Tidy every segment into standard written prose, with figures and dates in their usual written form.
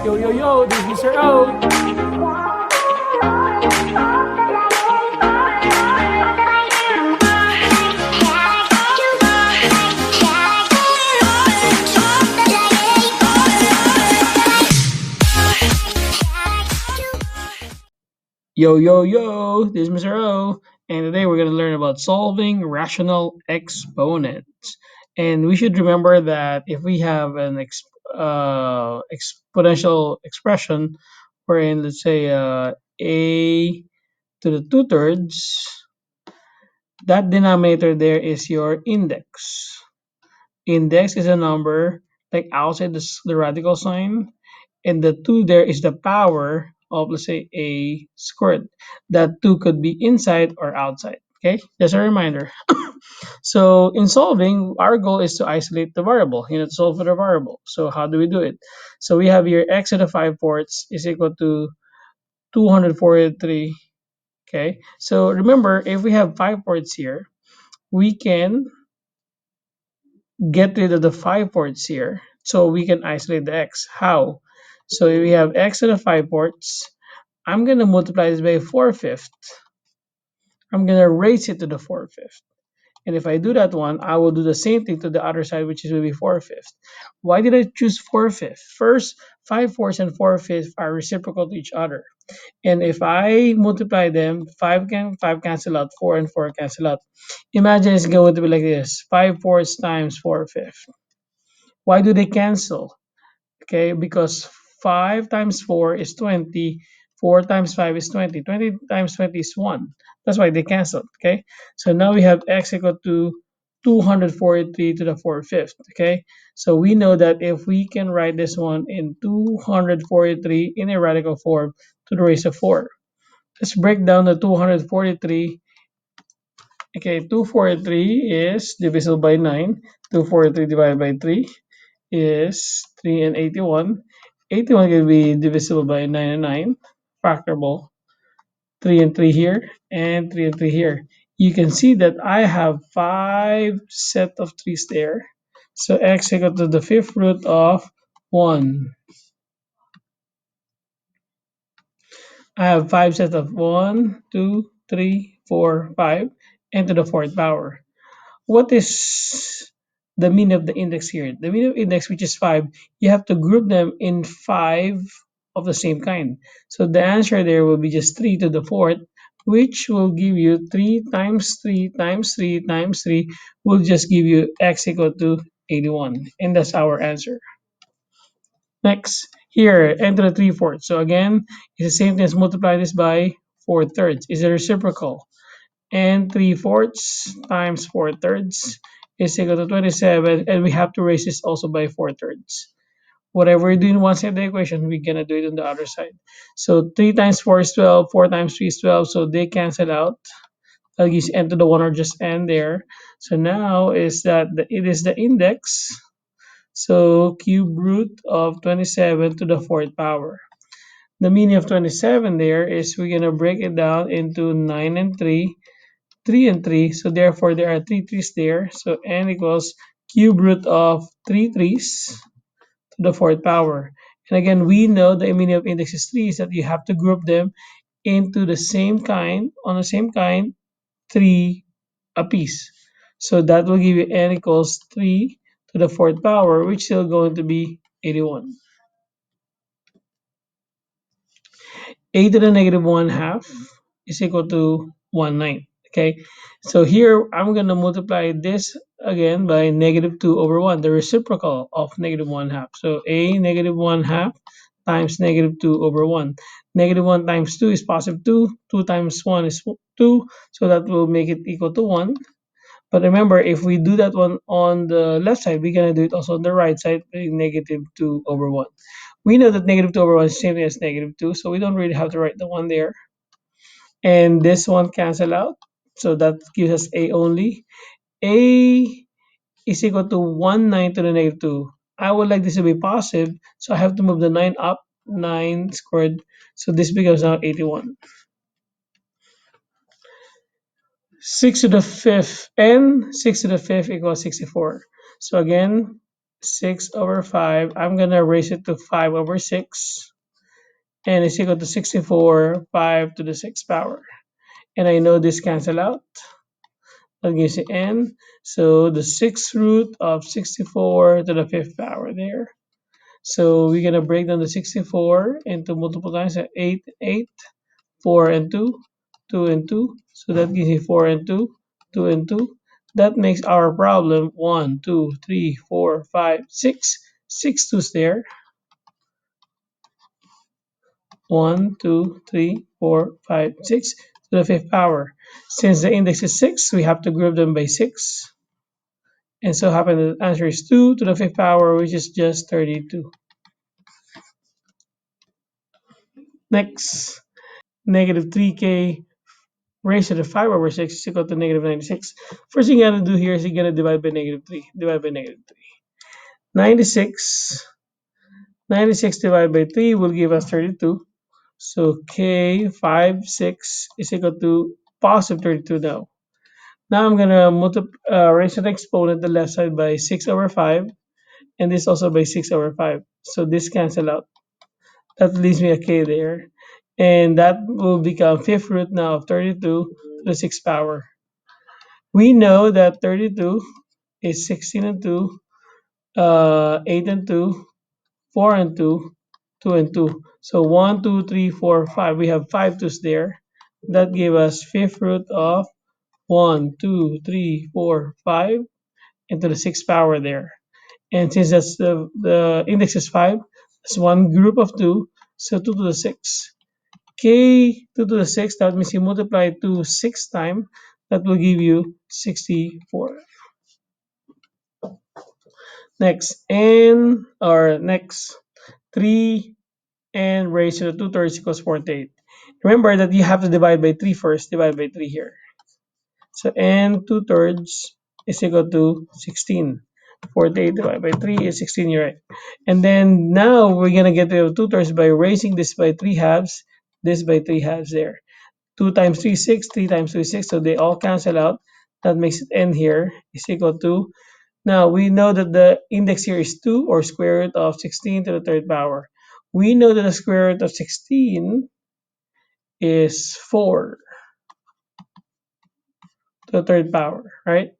Yo, yo, yo, this is Mr. O. Yo, yo, yo, this is Mr. O. And today we're going to learn about solving rational exponents. And we should remember that if we have an exponential expression, wherein, let's say, a to the 2/3, that denominator there is your index. Index is a number like outside the radical sign, and the 2 there is the power of, let's say, a squared. That 2 could be inside or outside. Okay, just a reminder. So in solving, our goal is to isolate the variable, to solve for the variable. So how do we do it? So we have here x to the 5/4 is equal to 243. Okay, so remember, if we have 5/4 here, we can get rid of the 5/4 here so we can isolate the x. How? So if we have x to the 5/4, I'm going to multiply this by 4/5. I'm going to raise it to the 4/5. And if I do that one, I will do the same thing to the other side, which is will be 4/5. Why did I choose 4/5? First, 5/4 and 4/5 are reciprocal to each other. And if I multiply them, 5 cancel out, 4 and 4 cancel out. Imagine it's going to be like this: 5/4 times 4/5. Why do they cancel? Okay, because 5 times 4 is 20, 4 times 5 is 20, 20 times 20 is 1. That's why they canceled. Okay, so now we have x equal to 243 to the 4/5. Okay, so we know that if we can write this one in 243 in a radical form to the raise of 4. Let's break down the 243. Okay, 243 is divisible by 9. 243 divided by 3 is 3 and 81. 81 can be divisible by 9 and 9, factorable. 3 and 3 here, and 3 and 3 here. You can see that I have 5 set of 3's there. So x equal to the fifth root of 1. I have 5 sets of 1, 2, 3, 4, 5, and to the fourth power. What is the mean of the index here? The mean of index, which is 5, you have to group them in 5 of the same kind. So the answer there will be just 3 to the fourth, which will give you 3 times 3 times 3 times 3 will just give you x equal to 81. And that's our answer. Next, here, enter the 3/4. So again, it's the same thing as multiply this by 4/3. Is a reciprocal. And 3/4 times 4/3 is equal to 27, and we have to raise this also by 4/3. Whatever we do in one side of the equation, we're gonna do it on the other side. So 3 times 4 is 12, 4 times 3 is 12, so they cancel out. I'll use n to the 1 or just n there. So now is that it is the index, so cube root of 27 to the fourth power. The meaning of 27 there is we're gonna break it down into 9 and 3, 3 and 3, so therefore there are 3 3's there, so n equals cube root of 3 3's to the fourth power. And again, we know the meaning of index is 3 is that you have to group them into the same kind, on the same kind, 3 apiece. So that will give you n equals 3 to the fourth power, which is still going to be 81. A to the negative 1/2 is equal to 1/9. Okay, so here I'm going to multiply this again by negative 2 over 1, the reciprocal of negative 1/2. So a negative 1/2 times negative 2 over 1. Negative 1 times 2 is positive 2. 2 times 1 is 2. So that will make it equal to 1. But remember, if we do that one on the left side, we're going to do it also on the right side, negative 2 over 1. We know that negative 2 over 1 is the same thing as negative 2, so we don't really have to write the 1 there. And this one cancel out, so that gives us a only. A is equal to 1/9 to the negative 2. I would like this to be positive, so I have to move the 9 up, 9 squared, so this becomes now 81. 6 to the 5th, and 6 to the 5th equals 64. So again, 6 over 5. I'm going to raise it to 5 over 6. And it's equal to 64, 5 to the 6th power. And I know this cancel out. That gives you n. So the 6th root of 64 to the 5th power there. So we're going to break down the 64 into multiple times. So 8, 8, 4 and 2, 2 and 2. So that gives you 4 and 2, 2 and 2. That makes our problem 1, 2, 3, 4, 5, 6. 6 twos there. 1, 2, 3, 4, 5, 6 to the 5th power. Since the index is 6, we have to group them by 6. And so happen the answer is 2 to the 5th power, which is just 32. Next, negative 3k raised to the 5 over 6 is equal to negative 96. First thing you gotta do here is you're gonna divide by negative 3. Divide by negative 3. 96. 96 divided by 3 will give us 32. So k 5, 6 is equal to positive 32 now. Now I'm gonna raise an exponent the left side by 6 over 5, and this also by 6 over 5. So this cancel out. That leaves me a k there. And that will become fifth root now of 32 to the 6th power. We know that 32 is 16 and 2, 8 and 2, 4 and 2, 2 and 2. So 1, 2, 3, 4, 5. We have 5 twos there. That gave us fifth root of 1, 2, 3, 4, 5 into the 6th power there. And since that's the index is 5, that's one group of 2, so 2 to the 6. K 2 to the 6, that means you multiply 2 6 times, that will give you 64. Next, next 3 and raised to the 2 thirds equals 48. Remember that you have to divide by 3 first, divide by 3 here. So n 2 thirds is equal to 16. 48 divided by 3 is 16, you're right. And then now we're going to get rid of 2 thirds by raising this by 3 halves, this by 3 halves there. 2 times 3 6, 3 times 2 6, so they all cancel out. That makes it n here is equal to, now we know that the index here is 2 or square root of 16 to the 3rd power. We know that the square root of 16 is 4 to the 3rd power, right?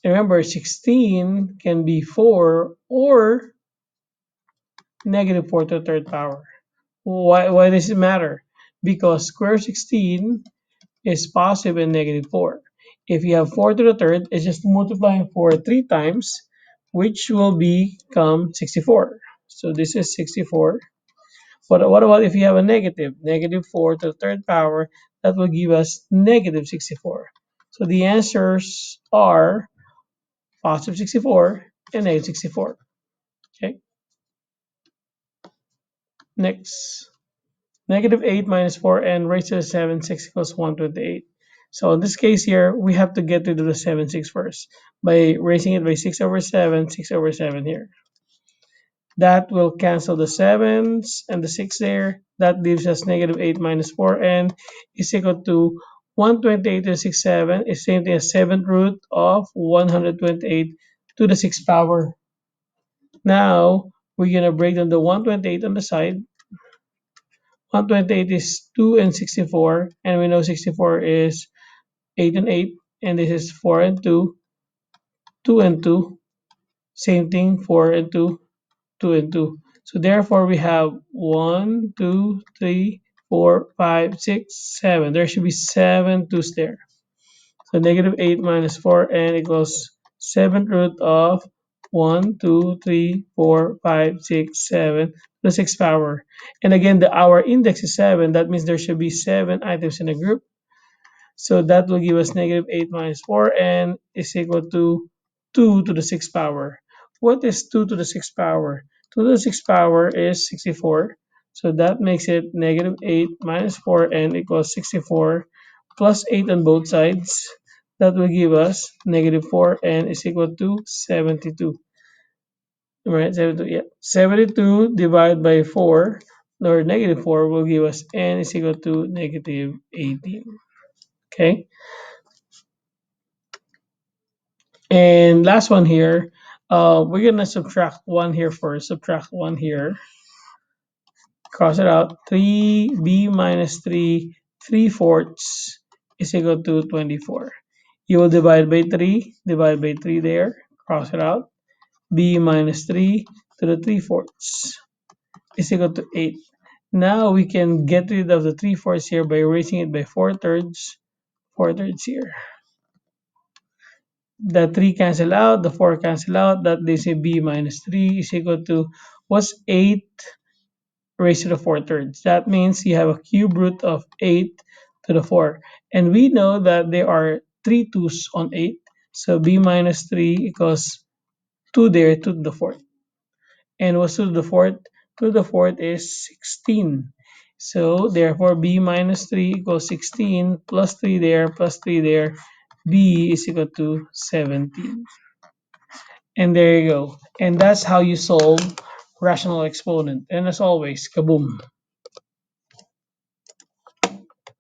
Remember, 16 can be 4 or negative 4 to the 3rd power. Why does it matter? Because square 16 is positive and negative 4. If you have 4 to the 3rd, it's just multiplying 4 3 times, which will become 64. So this is 64. But what about if you have a negative? Negative 4 to the 3rd power, that will give us negative 64. So the answers are positive 64 and negative 64. Okay. Next. Negative 8 minus 4 and raised to the 7, 6 equals 128. So in this case here, we have to get rid of the 7, 6 first by raising it by 6 over 7, 6 over 7 here. That will cancel the 7s and the 6 there. That leaves us negative 8 minus 4n is equal to 128 to the 6, 7 is same thing as 7th root of 128 to the 6th power. Now, we're going to break down the 128 on the side. 128 is 2 and 64, and we know 64 is 8 and 8, and this is 4 and 2, 2 and 2, same thing, 4 and 2, 2 and 2. So therefore, we have 1, 2, 3, 4, 5, 6, 7. There should be 7 twos there. So negative 8 minus 4n equals 7th root of 1, 2, 3, 4, 5, 6, 7 to the 6th power. And again, our index is 7. That means there should be 7 items in a group. So that will give us negative 8 minus 4n is equal to 2 to the 6th power. What is 2 to the 6th power? 2 to the 6th power is 64. So that makes it negative 8 minus 4n equals 64 plus 8 on both sides. That will give us negative 4n is equal to 72. Right, 72, yeah. 72 divided by 4, or negative 4, will give us n is equal to negative 18. Okay. And last one here, We're gonna subtract 1 here first. Subtract 1 here. Cross it out. 3b minus 3 3/4 is equal to 24. You will divide by 3. Divide by 3 there. Cross it out. B minus 3 to the 3/4 is equal to 8. Now we can get rid of the 3/4 here by erasing it by 4/3. 4/3 here. The 3 cancel out, the 4 cancel out. That leaves a b minus 3 is equal to what's 8 raised to the 4/3. That means you have a cube root of 8 to the 4. And we know that there are 3 2's on 8. So b minus 3 equals 2 there, 2 to the 4th. And what's 2 to the 4th? 2 to the 4th is 16. So therefore b minus 3 equals 16 plus 3 there plus 3 there. B is equal to 17. And there you go. And that's how you solve rational exponent. And as always, kaboom.